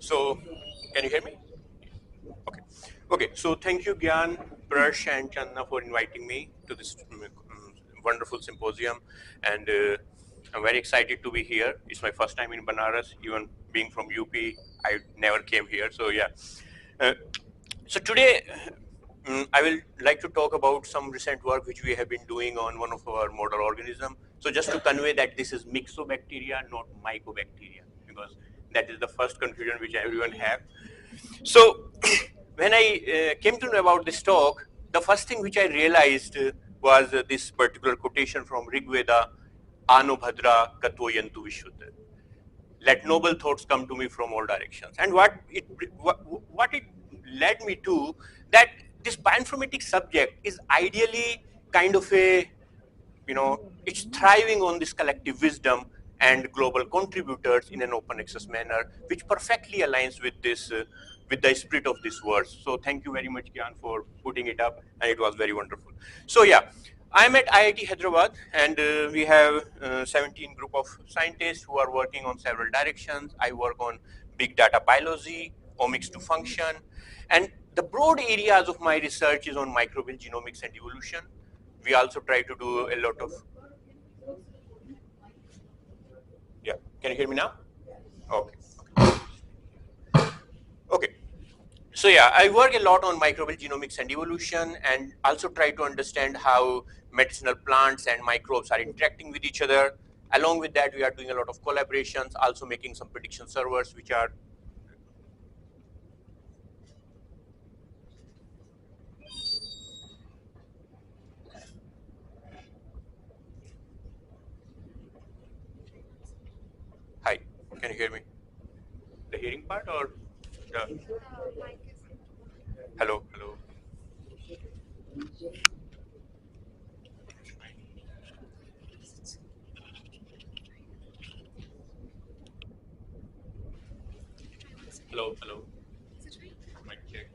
So, can you hear me? Okay. Okay. So, thank you, Gyan, Prash, and Channa for inviting me to this wonderful symposium, and I'm very excited to be here. It's my first time in Banaras, even being from UP. I never came here, so yeah. Uh, so today, I will like to talk about some recent work which we have been doing on one of our model organism. So just to convey that this is mycobacteria, not mycobacteria, because that is the first confusion which everyone have. So when I came to know about this talk, the first thing which I realized was this particular quotation from Rig Veda, Ano Bhadra Katvoyantu Vishuddha. Let noble thoughts come to me from all directions. And what it led me to, that this bioinformatics subject is ideally kind of a, it's thriving on this collective wisdom and global contributors in an open access manner, which perfectly aligns with this, with the spirit of this verse. So thank you very much, Gyan, for putting it up, and it was very wonderful. So yeah, I'm at IIT Hyderabad, and we have 17 group of scientists who are working on several directions. I work on big data biology, omics to function, and the broad areas of my research is on microbial genomics and evolution. We also try to do a lot of, yeah, can you hear me now? Okay. Okay. So yeah, I work a lot on microbial genomics and evolution, and also try to understand how medicinal plants and microbes are interacting with each other. Along with that, we are doing a lot of collaborations, also making some prediction servers, which are, hi, can you hear me? The hearing part or the, hello, hello, hello, hello, mic check.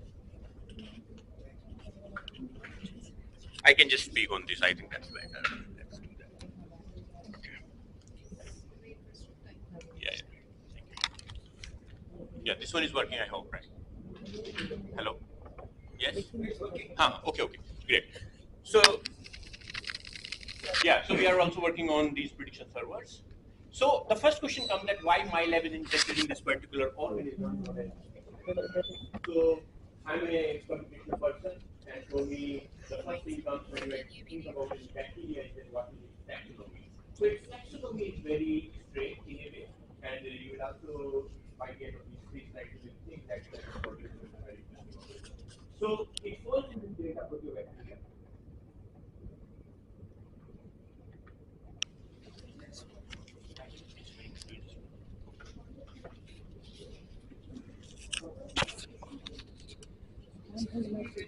I can just speak on this. I think that's better. Let's do that. Yeah, yeah. Yeah, this one is working, I hope, right? Hello? Yes? Okay, okay, great. So, yeah, so we are also working on these prediction servers. So the first question comes that why my lab is interested in this particular organism. So I'm an experimental person, and for me, the first thing comes when I think about this bacteria is then what is its taxonomy. So its taxonomy is very strange in a way, and you will also, by the end of this slide, you will think that this organism is very interesting. So it falls in this data proteobacteria.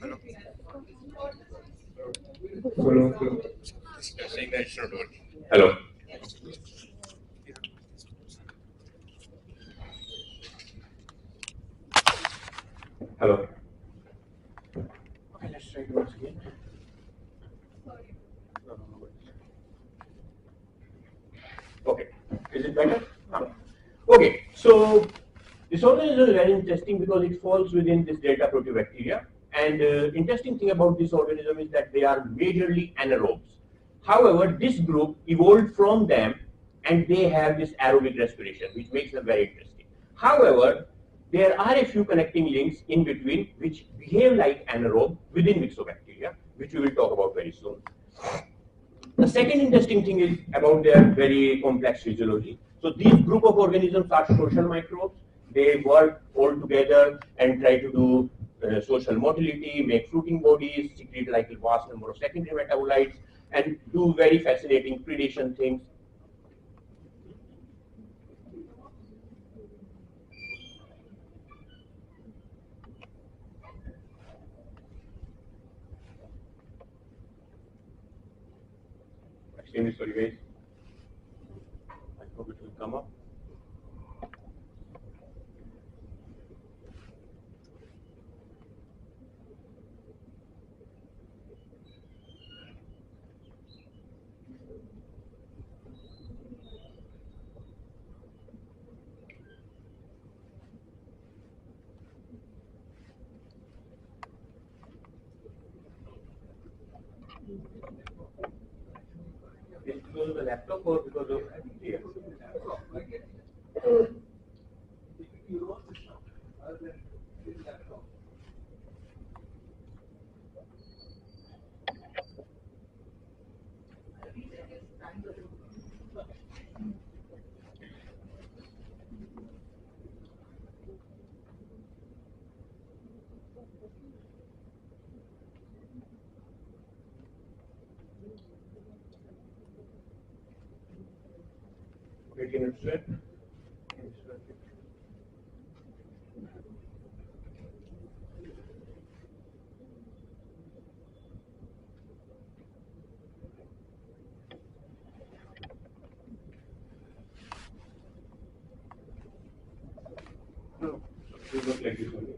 Hello. You're saying that it's not working. Hello. Hello. Okay, let's try it once again. Okay, is it better? Okay, so this organism is very interesting because it falls within this delta proteobacteria. And interesting thing about this organism is that they are majorly anaerobes. However, this group evolved from them, and they have this aerobic respiration, which makes them very interesting. However, there are a few connecting links in between which behave like anaerobe within mycobacteria, which we will talk about very soon. The second interesting thing is about their very complex physiology. So these group of organisms are social microbes. They work all together and try to do social motility, make fruiting bodies, secrete like a vast number of secondary metabolites, and do very fascinating predation things. Extremely sorry, guys. I hope it will come up. Is it because of the laptop or because of here? Okay, can you stretch? No, it looks like this only.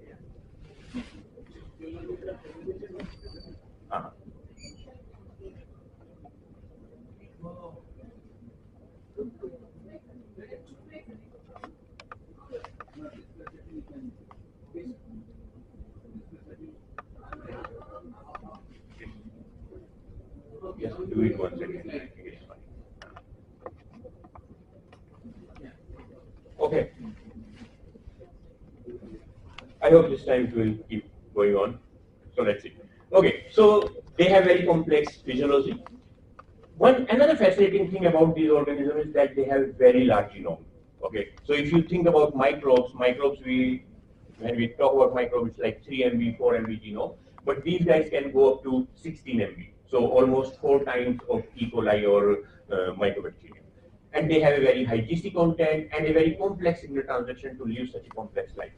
Uh-huh. Yes, do it once again. I think it's fine. Okay. I hope this time it will keep going on. So let's see. Okay, so they have very complex physiology. Another fascinating thing about these organisms is that they have very large genome. Okay, so if you think about microbes when we talk about microbes, it's like 3 MB, 4 MB genome, but these guys can go up to 16 MB, so almost 4 times of E. coli or mycobacterium. And they have a very high GC content and a very complex signal transaction to live such a complex life.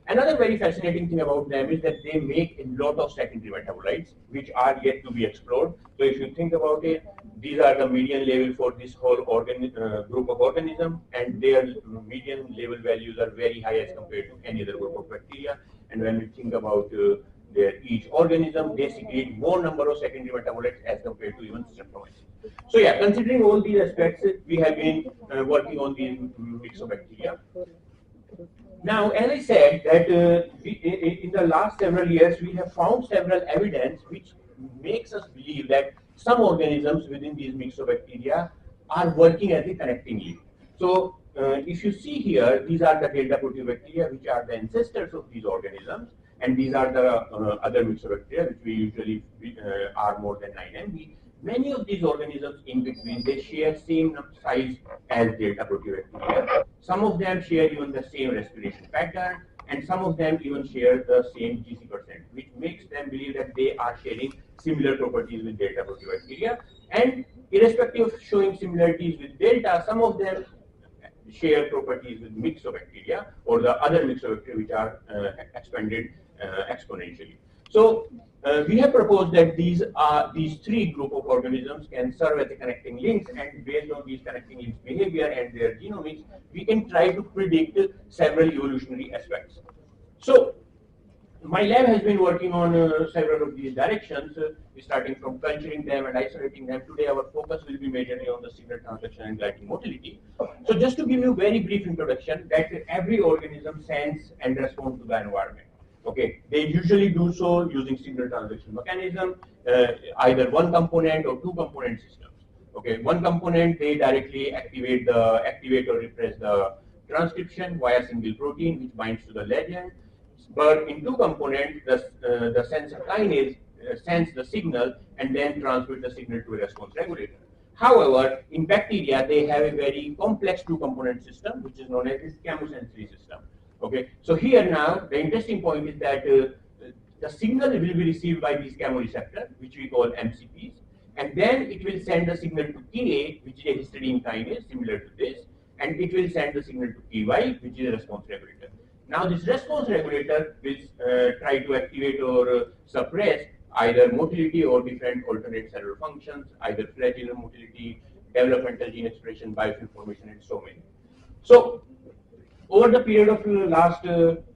Another very fascinating thing about them is that they make a lot of secondary metabolites, which are yet to be explored. So if you think about it, these are the median level for this whole group of organisms, and their median level values are very high as compared to any other group of bacteria. And when we think about each organism, they secrete more number of secondary metabolites as compared to even streptomycin. So yeah, considering all these aspects, we have been working on these mycobacteria. Now, as I said, that in the last several years, we have found several evidence which makes us believe that some organisms within these mycobacteria are working as a connecting link. So, if you see here, these are the delta proteobacteria, which are the ancestors of these organisms, and these are the other mycobacteria, which we usually are more than 9 MB. Many of these organisms in between, they share same size as delta proteobacteria. Some of them share even the same respiration pattern, and some of them even share the same GC%, which makes them believe that they are sharing similar properties with delta proteobacteria. And irrespective of showing similarities with delta, some of them share properties with mycobacteria or the other mycobacteria which are expanded exponentially. So we have proposed that these three group of organisms can serve as a connecting links, and based on these connecting links behavior and their genomics, we can try to predict several evolutionary aspects. So my lab has been working on several of these directions, starting from culturing them and isolating them. Today, our focus will be majorly on the signal transduction and glycan motility. So, just to give you a very brief introduction, that every organism sends and responds to the environment. Okay, they usually do so using signal transduction mechanism, either one component or two component systems. Okay, one component they directly activate or repress the transcription via single protein which binds to the legend. But in two components, the sensor kinase sends the signal and then transmit the signal to a response regulator. However, in bacteria, they have a very complex two-component system, which is known as this chemosensory system. Okay, so here now, the interesting point is that the signal will be received by these chemoreceptors, which we call MCPs, and then it will send the signal to Ka, which is a histidine kinase, similar to this, and it will send the signal to Ky, which is a response regulator. Now, this response regulator will try to activate or suppress either motility or different alternate cellular functions, either flagella motility, developmental gene expression, biofilm formation, and so many. So, over the period of last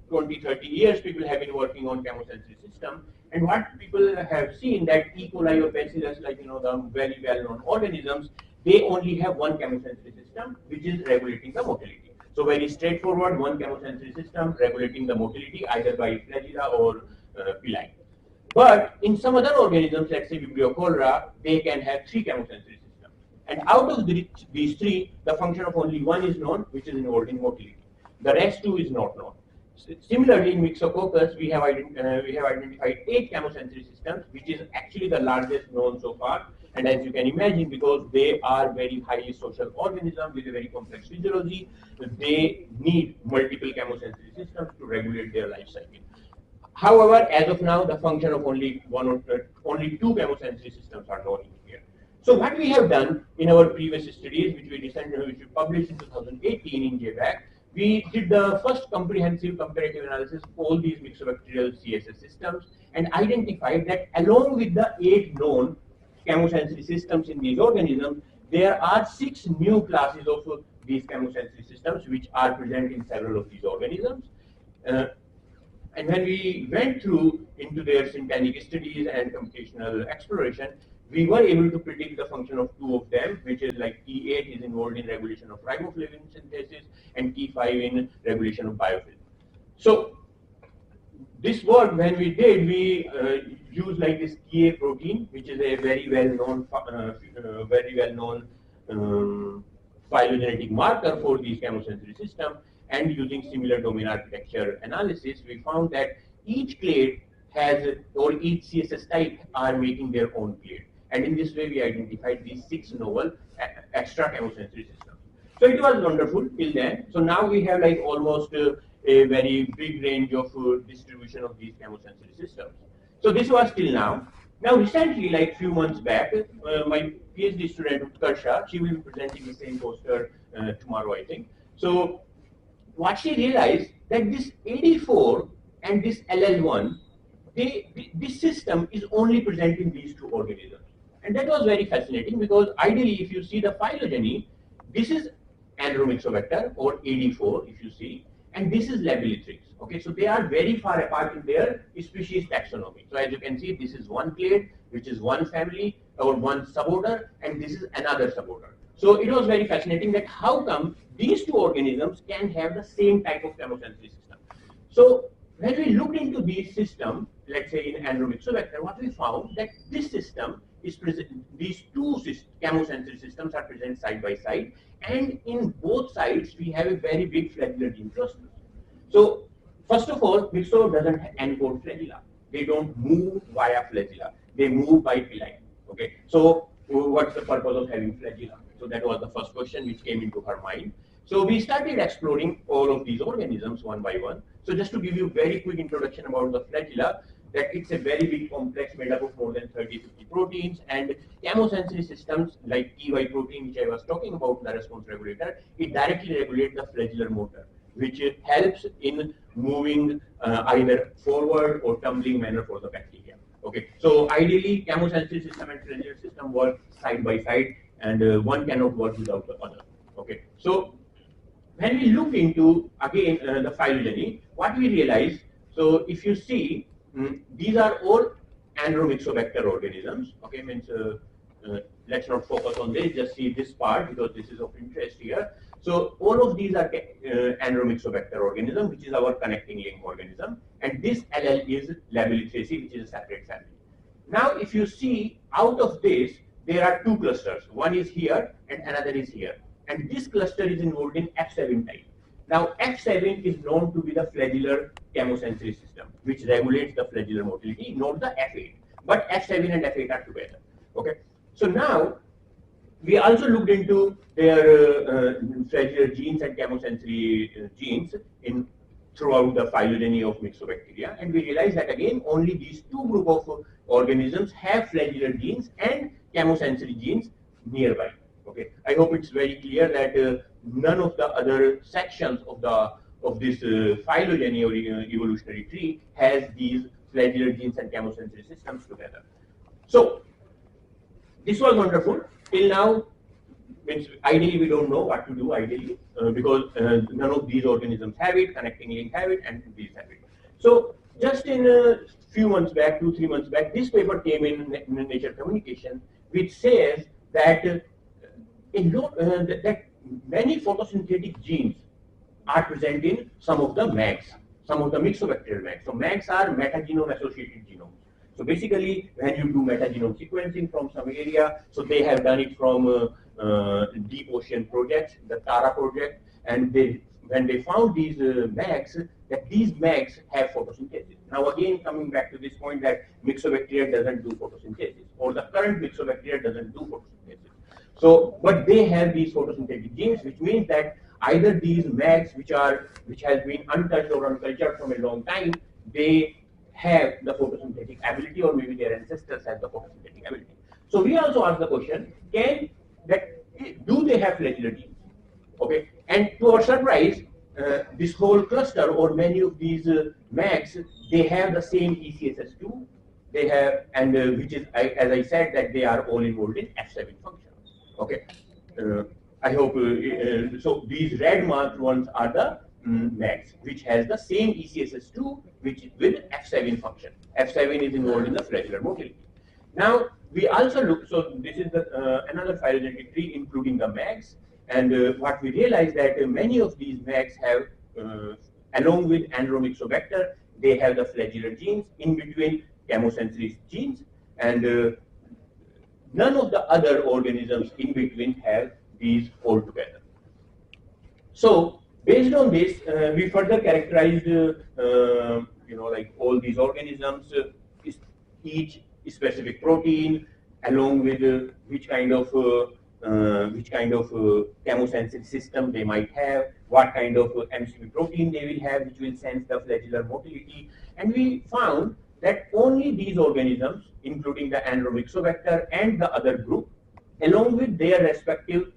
20, 30 years, people have been working on chemosensory system, and what people have seen that E. coli or bacillus, like the very well-known organisms, they only have one chemosensory system, which is regulating the motility. So very straightforward, one chemosensory system regulating the motility either by flagella or pili. But in some other organisms, let's say Vibrio cholera, they can have three chemosensory systems. And out of these three, the function of only one is known, which is involved in motility. The rest two is not known. Similarly, in Myxococcus, we have identified 8 chemosensory systems, which is actually the largest known so far. And as you can imagine, because they are very highly social organisms with a very complex physiology, they need multiple chemosensory systems to regulate their life cycle. However, as of now, the function of only only two chemosensory systems are known here. So what we have done in our previous studies, which we published in 2018 in JBAC, we did the first comprehensive comparative analysis of all these mycobacterial CSS systems and identified that along with the 8 known chemosensory systems in these organisms, there are 6 new classes of these chemosensory systems which are present in several of these organisms. And when we went through into their syntenic studies and computational exploration, we were able to predict the function of 2 of them, which is like T8 is involved in regulation of riboflavin synthesis and T5 in regulation of biofilm. So this work, when we did, we used like this Ka protein, which is a very well-known, phylogenetic marker for these chemosensory system. And using similar domain architecture analysis, we found that each clade has, or each CSS type are making their own clade. And in this way, we identified these 6 novel extra chemosensory systems. So it was wonderful till then. So now we have like almost a very big range of distribution of these chemosensory systems. So this was till now. Now recently, like few months back, my PhD student Utkarsha, she will be presenting the same poster tomorrow, I think. So what she realized that this 84 and this LL1, this system is only present in these 2 organisms. And that was very fascinating because ideally, if you see the phylogeny, this is Andromyxobacter or 84, if you see, and this is Labilithrax. Okay, so they are very far apart in their species taxonomy. So as you can see, this is one clade, which is one family or one suborder, and this is another suborder. So it was very fascinating that how come these 2 organisms can have the same type of chemosensory system. So when we looked into these systems, let's say in Andromyxobacter, what we found that this system is present, these 2 chemosensory systems are present side by side, and in both sides we have a very big flagellar gene cluster. So first of all, Myxo doesn't encode flagella. They don't move via flagella. They move by pili. Okay. So what's the purpose of having flagella? So that was the first question which came into her mind. So we started exploring all of these organisms one by one. So just to give you a very quick introduction about the flagella, that it's a very big complex made up of more than 30-50 proteins, and chemosensory systems like TY protein, which I was talking about, the response regulator, it directly regulates the flagellar motor, which helps in moving either forward or tumbling manner for the bacteria. Okay, so ideally, chemosensory system and flagellar system work side by side, and one cannot work without the other. Okay, so when we look into again the phylogeny, what we realize, so if you see, these are all Andromyxobacter organisms. Okay, means let's not focus on this, just see this part because this is of interest here. So all of these are Andromyxobacter organism, which is our connecting link organism, and this LL is Labilithraceae, which is a separate family. Now, if you see out of this, there are 2 clusters. One is here and another is here, and this cluster is involved in F7 type. Now, F7 is known to be the flagellar chemosensory system, which regulates the flagellar motility, not the F8. But F7 and F8 are together. Okay. So now we also looked into their flagellar genes and chemosensory genes in throughout the phylogeny of Myxobacteria, and we realized that again only these 2 group of organisms have flagellar genes and chemosensory genes nearby. Okay, I hope it's very clear that none of the other sections of this phylogeny or evolutionary tree has these flagellar genes and chemosensory systems together. So this was wonderful. Till now, ideally we don't know what to do ideally because none of these organisms have it, connecting link have it, and these have it. So just in a few months back, 2-3 months back, this paper came in Nature Communication, which says that that many photosynthetic genes are present in some of the MAGs, some of the myxobacterial MAGs. So MAGs are metagenome associated genomes. So basically, when you do metagenome sequencing from some area, so they have done it from deep ocean projects, the Tara project, and when they found these mags, that these mags have photosynthesis. Now again, coming back to this point that mycobacteria doesn't do photosynthesis, or the current mycobacteria doesn't do photosynthesis. So, but they have these photosynthetic genes, which means that either these mags, which has been untouched or uncultured from a long time, they have the photosynthetic ability, or maybe their ancestors have the photosynthetic ability. So we also ask the question: Can that do they have flagellar genes? Okay, and to our surprise, this whole cluster or many of these mags, they have the same ECSS2. They have, and which is, as I said, that they are all involved in F7 function. Okay, uh, I hope so. These red marked ones are the mags, which has the same ECSS2, which is with F7 function. F7 is involved in the flagellar motility. Now we also look. So this is the another phylogenetic tree, including the mags. And what we realized that many of these mags have, along with Andromyxobacter, they have the flagellar genes in between chemosensory genes, and none of the other organisms in between have these altogether. So based on this, we further characterized, like all these organisms, each specific protein, along with which kind of chemosensory system they might have, what kind of MCP protein they will have, which will sense the flagellar motility, and we found that only these organisms, including the Andromyxobacter and the other group, along with their respective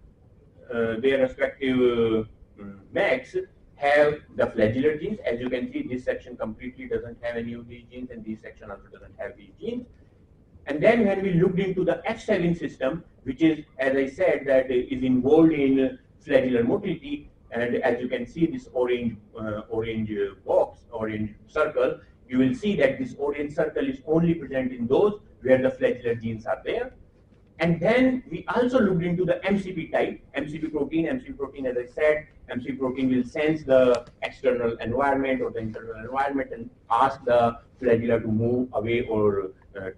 mags, have the flagellar genes. As you can see, this section completely doesn't have any of these genes, and this section also doesn't have these genes. And then when we looked into the F7 system, which is, as I said, that is involved in flagellar motility, and as you can see, this orange box, orange circle, you will see that this orange circle is only present in those where the flagellar genes are there. And then we also looked into the MCP type, MCP protein. MCP protein, as I said, MCP protein will sense the external environment or the internal environment and ask the flagella to move away or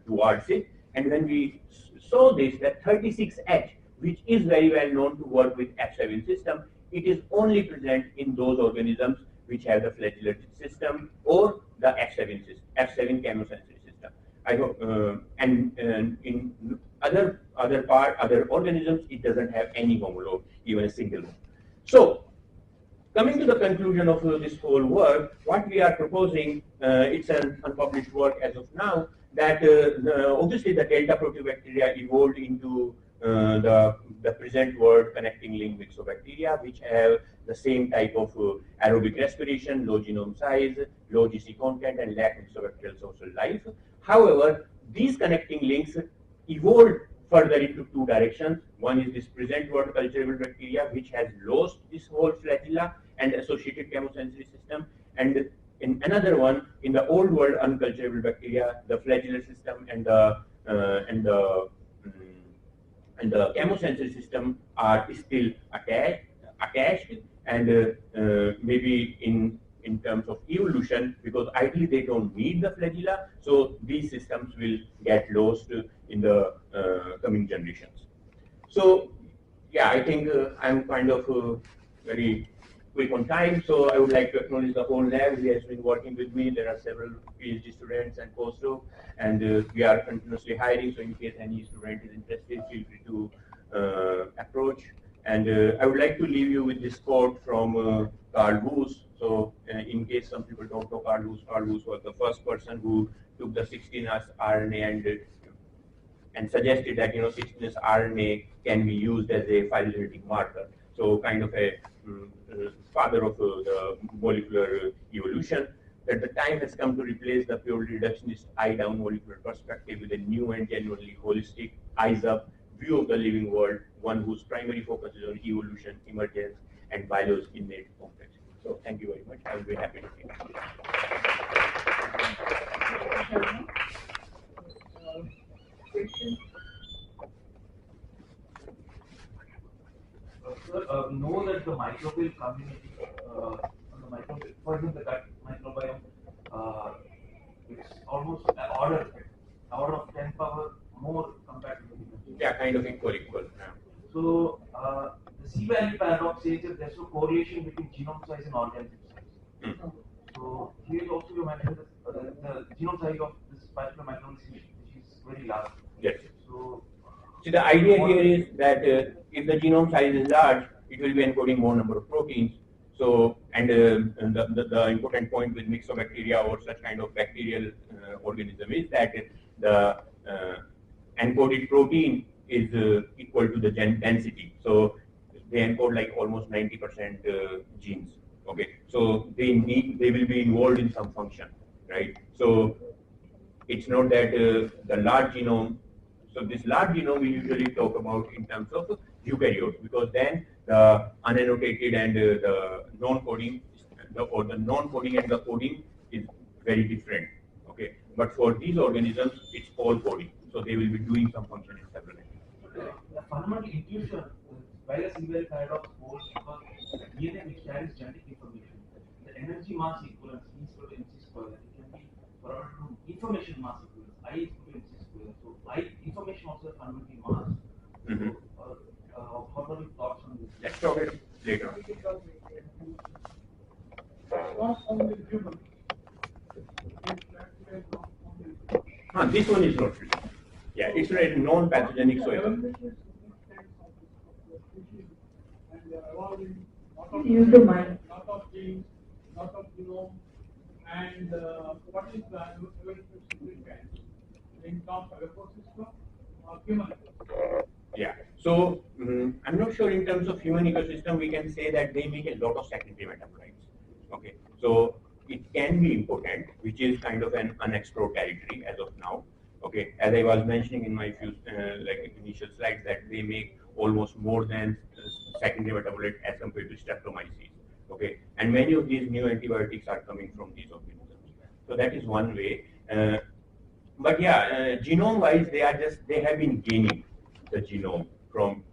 towards it. And when we saw this, that 36H, which is very well known to work with F7 system, it is only present in those organisms which have the flagellar system or the F7 system, F7 chemosensory system. I hope, and in other organisms, it doesn't have any homologue, even a single one. So, coming to the conclusion of this whole work, what we are proposing, it's an unpublished work as of now, that obviously the delta proteobacteria evolved into the present world connecting link mycobacteria, which have the same type of aerobic respiration, low genome size, low GC content, and lack mycobacterial social life. However, these connecting links evolved further into two directions. One is this present world culturable bacteria, which has lost this whole flagella and associated chemosensory system, and in another one, in the old world unculturable bacteria, the flagellar system and the chemosensory system are still attached, and maybe in terms of evolution, because ideally they don't need the flagella, so these systems will get lost in the coming generations. So, yeah, I think I'm kind of very quick on time, so I would like to acknowledge the whole lab who has been working with me. There are several PhD students and postdocs, and we are continuously hiring, so in case any student is interested, feel free to approach. And I would like to leave you with this quote from Carl Woese. So in case some people don't know Carl Woese was the first person who took the 16S RNA and suggested that 16S RNA can be used as a phylogenetic marker. So kind of a father of the molecular evolution. That the time has come to replace the purely reductionist eye-down molecular perspective with a new and genuinely holistic, eyes-up view of the living world, one whose primary focus is on evolution, emergence, and biology's innate complexity. So thank you very much. I will be happy to hear. Sir, we know that the microbial community, for example, the gut microbiome, it's almost ordered Yeah, kind of equal. So the C-value paradox says that there's no correlation between genome size and organism size. Hmm. So here also you mentioned the genome size of this particular microorganism which is very large. Yes. So See, the idea here is that if the genome size is large, it will be encoding more number of proteins. So, and the important point with mycobacteria or such kind of bacterial organism is that the encoded protein is equal to the gen density. So, they encode like almost 90% genes. Okay, so they will be involved in some function, right? So, it's not that the large genome. So this large genome we usually talk about in terms of eukaryotes, because then the unannotated and the non-coding, or the non-coding and the coding is very different. Okay, but for these organisms, it's all coding. So they will be doing some function in several entities. the fundamental intuition why the C-value paradox holds because DNA which carries genetic information, the energy mass equivalence E is equal to mc square. It can be converted to information mass equivalence I is equal to mc square. So I information also a fundamental mass. Mm-hmm. So what are your thoughts on this? Let's talk it later. This one is not free. Yeah, it's a non-pathogenic soil. Use the mind. Lot of genes, lot of genome, and what is the evolutionary significance in terms of ecosystem or human ecosystem? Yeah. So I'm not sure in terms of human ecosystem we can say that they make a lot of secondary metabolites. Okay. So it can be important, which is kind of an unexplored territory as of now. Okay. As I was mentioning in my few like initial slides, that they make almost more than secondary metabolite as compared to streptomyces. Okay. And many of these new antibiotics are coming from these organisms. So that is one way. But yeah, genome-wise, they have been gaining the genome from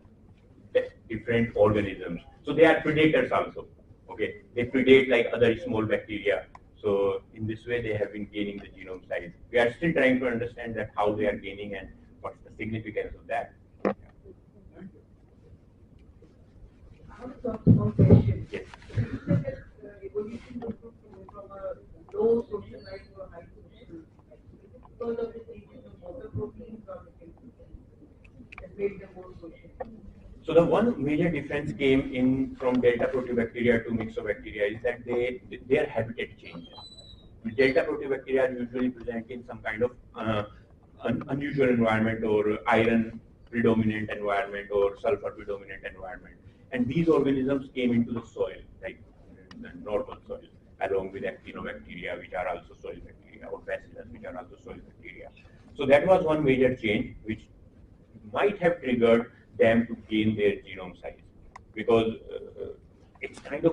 different organisms. So they are predators also. Okay, they predate like other small bacteria. So in this way, they have been gaining the genome size. We are still trying to understand that how they are gaining and what's the significance of that. I want to ask one question. Yes. You said that evolution was from a low social life to a high social life. Because of the changes of motor proteins or that made them more social. So the one major difference came in from delta proteobacteria to mycobacteria is that their habitat changes. Delta proteobacteria are usually present in some kind of unusual environment, or iron predominant environment, or sulfur predominant environment. And these organisms came into the soil, like the normal soil, along with actinobacteria, which are also soil bacteria, or bacillus, which are also soil bacteria. So that was one major change, which might have triggered them to gain their genome size, because it's kind of